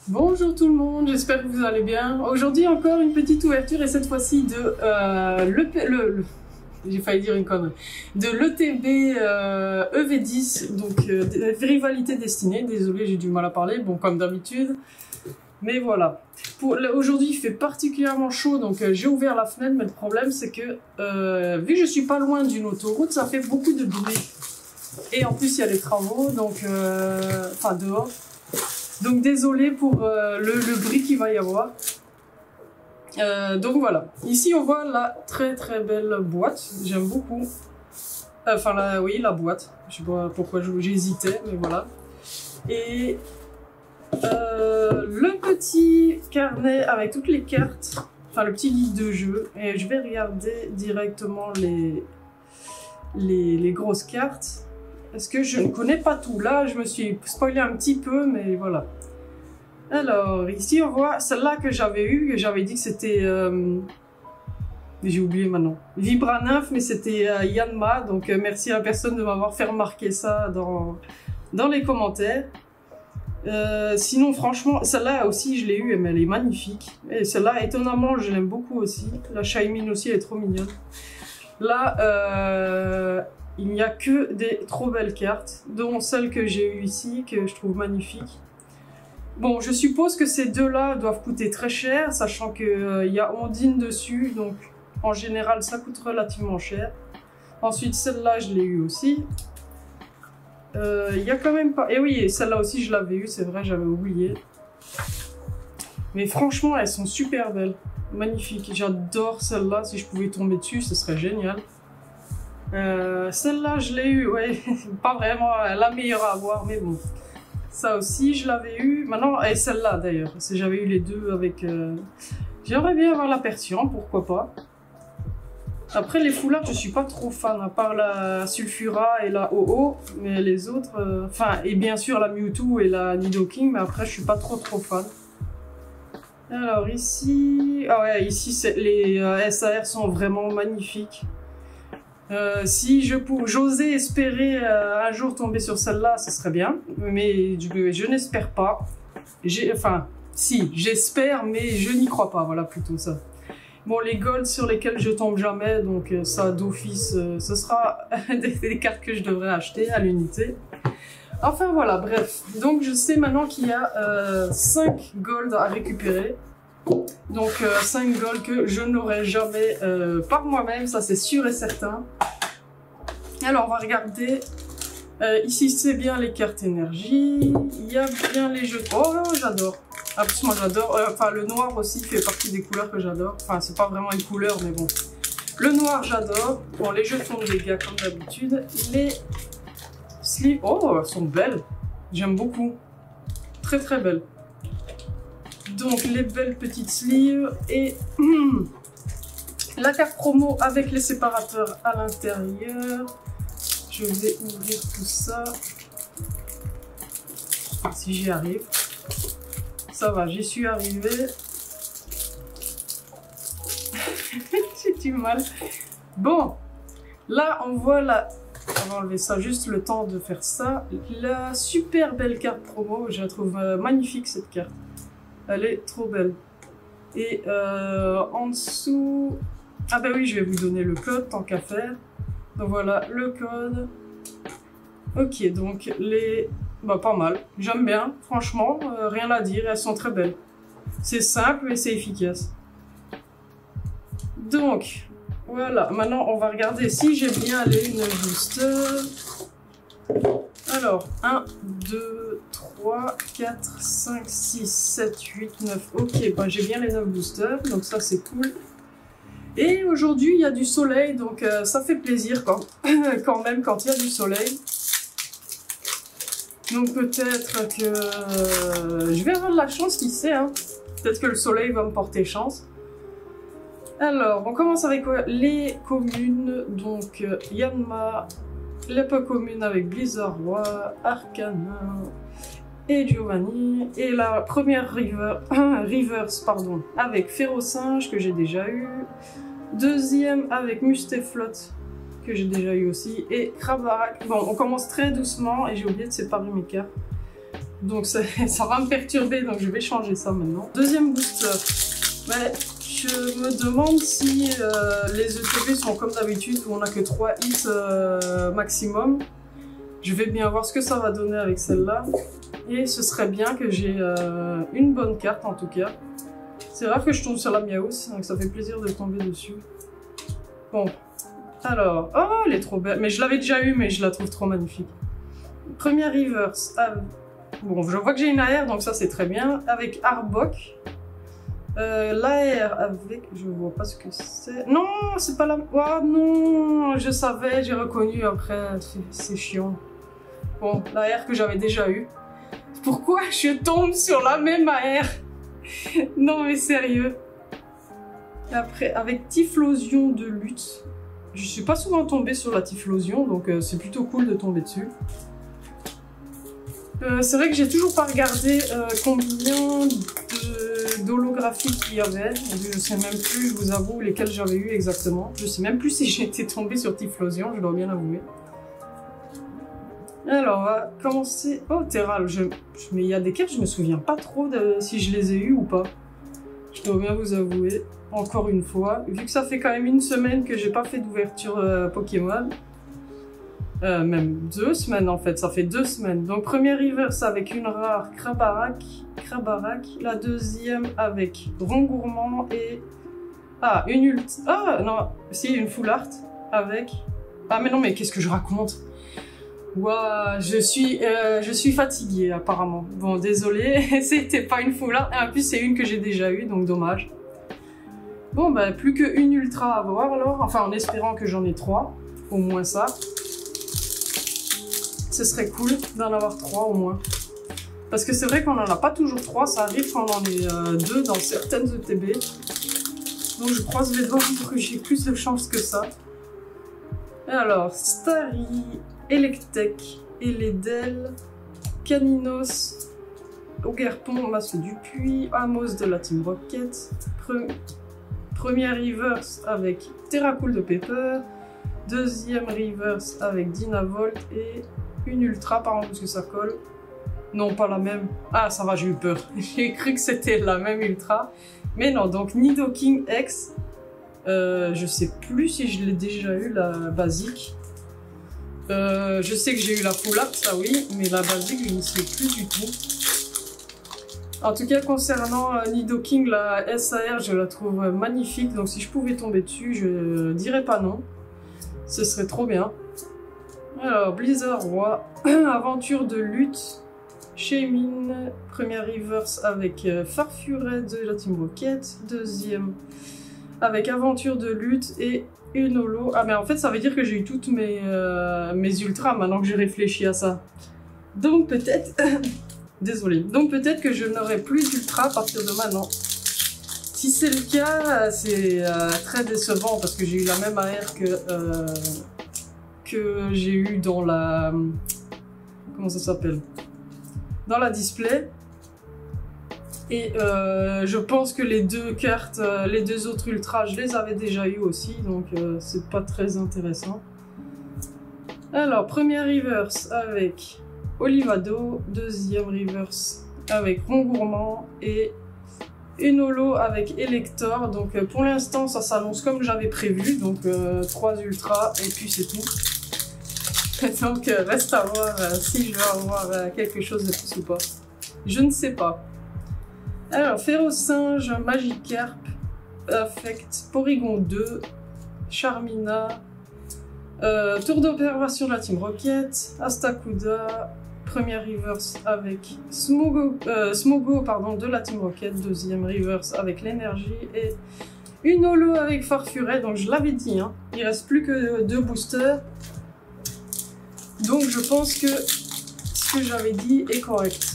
Bonjour tout le monde, j'espère que vous allez bien. Aujourd'hui encore une petite ouverture et cette fois-ci de j'ai failli dire une connerie, de l'ETB EV10, donc rivalité destinée. Désolé, j'ai du mal à parler, bon comme d'habitude. Mais voilà. Aujourd'hui il fait particulièrement chaud, donc j'ai ouvert la fenêtre, mais le problème c'est que vu que je suis pas loin d'une autoroute, ça fait beaucoup de bruit. Et en plus il y a les travaux, donc enfin dehors. Donc désolé pour le bruit qu'il va y avoir. Donc voilà. Ici on voit la très belle boîte. J'aime beaucoup. Enfin oui, la boîte. Je sais pas pourquoi j'hésitais, mais voilà. Et le petit carnet avec toutes les cartes. Enfin le petit livre de jeu. Et je vais regarder directement les grosses cartes. Parce que je ne connais pas tout. Là, je me suis spoilé un petit peu, mais voilà. Alors, ici, on voit celle-là que j'avais eue, que j'avais dit que c'était... j'ai oublié maintenant. Vibra Nymph, mais c'était Yanma. Donc, merci à la personne de m'avoir fait remarquer ça dans les commentaires. Sinon, franchement, celle-là aussi, je l'ai eue, mais elle est magnifique. Et celle-là, étonnamment, je l'aime beaucoup aussi. La Shaymin aussi, elle est trop mignonne. Là, il n'y a que des trop belles cartes, dont celle que j'ai eue ici, que je trouve magnifique. Bon, je suppose que ces deux-là doivent coûter très cher, sachant qu'il y a Ondine dessus, donc en général ça coûte relativement cher. Ensuite, celle-là, je l'ai eue aussi. Il y a quand même pas... Et oui, celle-là aussi, je l'avais eue, c'est vrai, j'avais oublié. Mais franchement, elles sont super belles. Magnifiques. J'adore celle-là, si je pouvais tomber dessus, ce serait génial. Celle-là, je l'ai eue, ouais, pas vraiment la meilleure à avoir, mais bon. Ça aussi, je l'avais eu. Maintenant, et celle-là d'ailleurs, j'avais eu les deux avec... J'aimerais bien avoir la Persian, pourquoi pas. Après, les foulards, je suis pas trop fan, à part la Sulfura et la OO, mais les autres... Enfin, et bien sûr la Mewtwo et la Nidoking, mais après, je suis pas trop fan. Alors ici... Ah ouais, ici, les SAR sont vraiment magnifiques. Si j'osais espérer un jour tomber sur celle-là, ce serait bien, mais je n'espère pas. Enfin, si, j'espère, mais je n'y crois pas, voilà plutôt ça. Bon, les golds sur lesquels je tombe jamais, donc ça d'office, ce sera des cartes que je devrais acheter à l'unité. Enfin voilà, bref. Donc je sais maintenant qu'il y a 5 golds à récupérer. Donc 5 golds que je n'aurai jamais par moi-même, ça c'est sûr et certain. Alors on va regarder. Ici c'est bien les cartes énergie. Il y a bien les jeux. Oh j'adore. En plus moi j'adore. Enfin le noir aussi fait partie des couleurs que j'adore. Enfin c'est pas vraiment une couleur mais bon. Le noir j'adore. Bon les jetons de dégâts comme d'habitude. Les sleeves. Oh elles sont belles. J'aime beaucoup. Très belles. Donc les belles petites sleeves et la carte promo avec les séparateurs à l'intérieur. Je vais ouvrir tout ça. Si j'y arrive. Ça va, j'y suis arrivée. J'ai du mal. Bon, là on voit la... On va enlever ça, juste le temps de faire ça. La super belle carte promo, je la trouve magnifique cette carte. Elle est trop belle. Et en dessous... Ah ben oui, je vais vous donner le code, tant qu'à faire. Donc voilà, le code. Ok, donc les... Bah pas mal. J'aime bien, franchement, rien à dire, elles sont très belles. C'est simple et c'est efficace. Donc, voilà. Maintenant, on va regarder si j'ai bien les 9 boosters. Alors, 1, 2, 3, 4, 5, 6, 7, 8, 9. Ok, bah, j'ai bien les 9 boosters, donc ça c'est cool. Et aujourd'hui, il y a du soleil, donc ça fait plaisir quand même quand il y a du soleil. Donc peut-être que je vais avoir de la chance, qui sait, hein. Peut-être que le soleil va me porter chance. Alors, on commence avec les communes, donc Yanma. Les peu communes avec Blizzard Roi, Arcana et Giovanni. Et la première Reverse pardon, avec Férocinge que j'ai déjà eu. Deuxième avec Mustaflot que j'ai déjà eu aussi. Et Krabarak. Bon, on commence très doucement et j'ai oublié de séparer mes cartes. Donc ça va me perturber, donc je vais changer ça maintenant. Deuxième booster. Ouais, je me demande si les ETB sont comme d'habitude, où on n'a que 3 hits maximum. Je vais bien voir ce que ça va donner avec celle-là. Et ce serait bien que j'ai une bonne carte en tout cas. C'est rare que je tombe sur la Miaus, donc ça fait plaisir de tomber dessus. Bon, alors, oh elle est trop belle, mais je l'avais déjà eu, mais je la trouve trop magnifique. Première reverse, bon je vois que j'ai une AR, donc ça c'est très bien, avec Arbok. L'AR avec, je vois pas ce que c'est, non c'est pas la, oh non, je savais, j'ai reconnu après, c'est chiant. Bon, l'AR que j'avais déjà eu. Pourquoi je tombe sur la même AR? Non mais sérieux. Après, avec Typhlosion de lutte. Je suis pas souvent tombée sur la Typhlosion, donc c'est plutôt cool de tomber dessus. C'est vrai que j'ai toujours pas regardé combien d'holographiques il y avait. Je sais même plus, je vous avoue, lesquels j'avais eu exactement. Je sais même plus si j'étais tombée sur Typhlosion, je dois bien l'avouer. Alors, on va commencer. Oh, Terral, mais il y a des cartes, je me souviens pas trop de si je les ai eues ou pas. Je dois bien vous avouer, encore une fois, vu que ça fait quand même une semaine que j'ai pas fait d'ouverture Pokémon. Même 2 semaines en fait, ça fait 2 semaines. Donc, première reverse avec une rare Krabarak. La deuxième avec Rongourmand et. Ah, une ult. Ah, non, si, une full art avec. Ah, mais non, mais qu'est-ce que je raconte? Waouh, je suis fatiguée apparemment. Bon, désolé, c'était pas une full art. Et en plus, c'est une que j'ai déjà eue, donc dommage. Bon, bah, plus qu'une ultra à avoir alors. Enfin, en espérant que j'en ai 3. Au moins ça. Ce serait cool d'en avoir 3 au moins. Parce que c'est vrai qu'on n'en a pas toujours 3. Ça arrive qu'on en ait 2 dans certaines ETB. Donc, je croise les doigts pour que j'ai plus de chance que ça. Et alors, Starry, Electek, Eledel, Caninos, Ogerpon, Masse du Puits, Amos de la Team Rocket, première reverse avec Terracool de Pepper, deuxième reverse avec Dynavolt et une ultra, par exemple, parce que ça colle. Non, pas la même. Ah, ça va, j'ai eu peur. J'ai cru que c'était la même ultra. Mais non, donc Nidoking X. Je sais plus si je l'ai déjà eu, la basique. Je sais que j'ai eu la full art, ça oui, mais la basique, je ne sais plus du tout. En tout cas, concernant Nidoking, la SAR, je la trouve magnifique. Donc si je pouvais tomber dessus, je dirais pas non. Ce serait trop bien. Alors, Blizzard Roi, aventure de lutte, Shaymin, première reverse avec Farfuret de la Team Rocket, deuxième avec aventure de lutte et une holo. Ah mais en fait ça veut dire que j'ai eu toutes mes ultras maintenant que j'ai réfléchi à ça. Donc peut-être... Désolée. Donc peut-être que je n'aurai plus d'ultra à partir de maintenant. Si c'est le cas, c'est très décevant parce que j'ai eu la même AR que j'ai eu dans la... Comment ça s'appelle? Dans la display. Et je pense que les deux cartes, les deux autres ultras, je les avais déjà eu aussi, donc c'est pas très intéressant. Alors, première reverse avec Olivado, deuxième reverse avec Rongourmand et une holo avec Elector. Donc pour l'instant, ça s'annonce comme j'avais prévu, donc 3 ultras et puis c'est tout. Donc reste à voir si je vais avoir quelque chose de plus ou pas. Je ne sais pas. Alors, Férocinge, Magikarp, Affect, Porygon 2, Charmina, tour d'observation de la Team Rocket, Astacuda, première reverse avec Smogo de la Team Rocket, deuxième reverse avec l'énergie et une holo avec Farfuret. Donc je l'avais dit, hein, il reste plus que 2 boosters. Donc je pense que ce que j'avais dit est correct.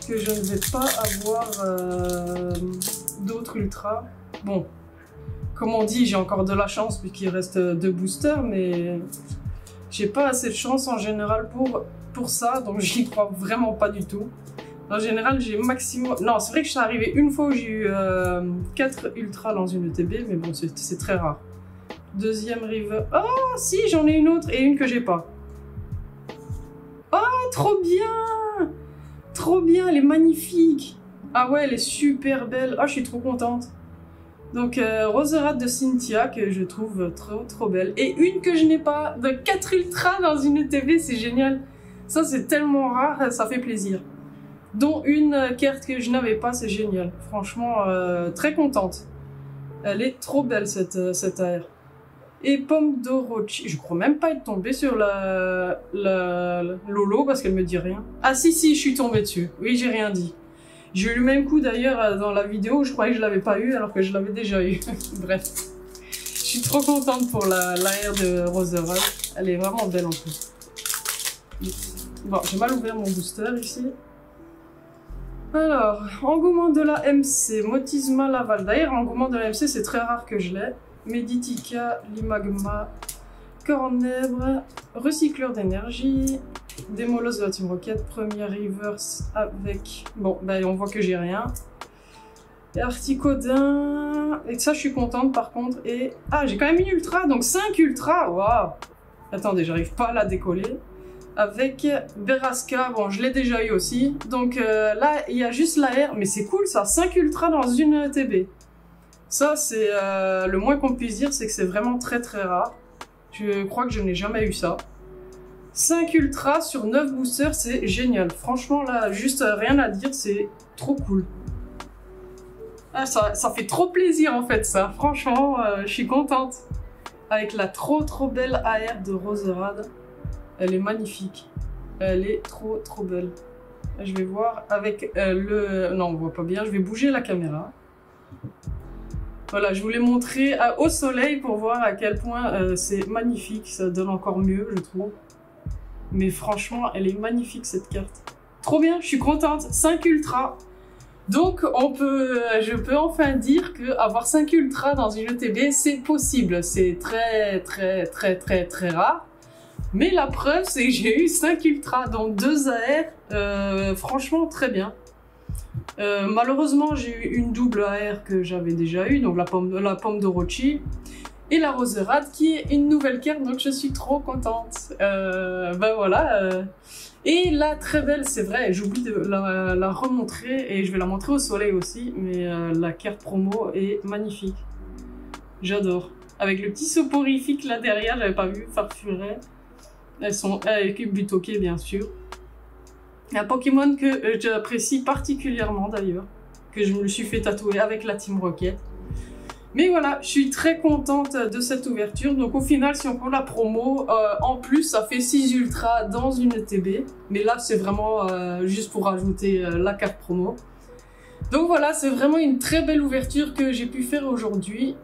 Que je ne vais pas avoir d'autres ultras. Bon, comme on dit, j'ai encore de la chance puisqu'il reste 2 boosters, mais j'ai pas assez de chance en général pour ça, donc j'y crois vraiment pas du tout. En général, j'ai maximum... Non, c'est vrai que je suis arrivée une fois où j'ai eu 4 ultras dans une ETB, mais bon, c'est très rare. Deuxième river... Oh, si, j'en ai une autre et une que j'ai pas. Oh, trop bien! Trop bien, elle est magnifique. Ah ouais, elle est super belle. Ah, je suis trop contente. Donc, Roserade de Cynthia, que je trouve trop belle. Et une que je n'ai pas, de 4 Ultra dans une ETB, c'est génial. Ça, c'est tellement rare, ça fait plaisir. Dont une carte que je n'avais pas, c'est génial. Franchement, très contente. Elle est trop belle, cette AR. Et Pomme d'Orochi, je crois même pas être tombée sur la Lolo, parce qu'elle me dit rien. Ah si, je suis tombée dessus. Oui, j'ai rien dit. J'ai eu le même coup d'ailleurs dans la vidéo où je croyais que je l'avais pas eu alors que je l'avais déjà eu. Bref. Je suis trop contente pour l'AR de Roserade. Elle est vraiment belle en plus. Bon, j'ai mal ouvert mon booster ici. Alors, engouement de la MC, Motisma Laval. D'ailleurs, engouement de la MC, c'est très rare que je l'ai. Meditica, Limagma, Cornèbre, recycleur d'énergie, démolosse de la Team Rocket, première reverse avec... Bon, ben on voit que j'ai rien. Et Articodin, et ça je suis contente par contre, et... Ah, j'ai quand même une ultra, donc 5 ultras, waouh. Attendez, j'arrive pas à la décoller. Avec Beraska, bon je l'ai déjà eu aussi, donc là il y a juste l'AR, mais c'est cool ça, 5 ultras dans une TB. Ça c'est le moins qu'on puisse dire, c'est que c'est vraiment très rare. Je crois que je n'ai jamais eu ça. 5 ultras sur 9 boosters, c'est génial. Franchement là, juste rien à dire, c'est trop cool. Ah, ça fait trop plaisir en fait ça, franchement je suis contente. Avec la trop belle AR de Roserade. Elle est magnifique. Elle est trop belle. Je vais voir avec le... Non, on voit pas bien. Je vais bouger la caméra. Voilà, je voulais montrer au soleil pour voir à quel point c'est magnifique. Ça donne encore mieux, je trouve. Mais franchement, elle est magnifique cette carte. Trop bien, je suis contente. 5 ultras. Donc, je peux enfin dire que avoir 5 ultras dans une ETB, c'est possible. C'est très rare. Mais la preuve, c'est que j'ai eu 5 ultras, donc 2 AR, franchement très bien. Malheureusement, j'ai eu une double AR que j'avais déjà eu, donc la pomme d'Orochi, et la Roserade, qui est une nouvelle carte, donc je suis trop contente. Ben voilà. Et la très belle, c'est vrai, j'oublie de la remontrer, et je vais la montrer au soleil aussi, mais la carte promo est magnifique. J'adore. Avec le petit soporifique là derrière, j'avais pas vu, Farfuret. Elles sont avec Butoke bien sûr. Un Pokémon que j'apprécie particulièrement d'ailleurs, que je me suis fait tatouer avec la Team Rocket. Mais voilà, je suis très contente de cette ouverture. Donc au final, si on prend la promo, en plus ça fait 6 ultras dans une ETB. Mais là c'est vraiment juste pour rajouter la carte promo. Donc voilà, c'est vraiment une très belle ouverture que j'ai pu faire aujourd'hui.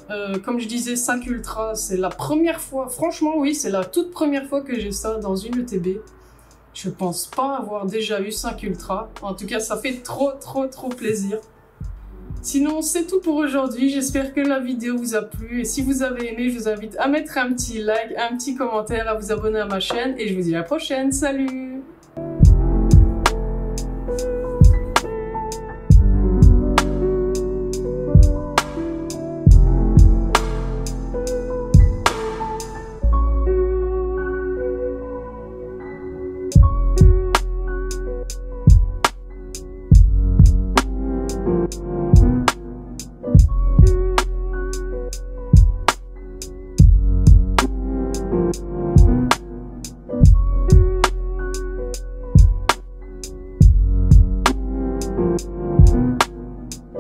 Comme je disais, 5 ultras, c'est la première fois, franchement oui, c'est la toute première fois que j'ai ça dans une ETB. Je pense pas avoir déjà eu 5 ultras. En tout cas, ça fait trop plaisir. Sinon, c'est tout pour aujourd'hui. J'espère que la vidéo vous a plu. Et si vous avez aimé, je vous invite à mettre un petit like, un petit commentaire, à vous abonner à ma chaîne. Et je vous dis à la prochaine. Salut!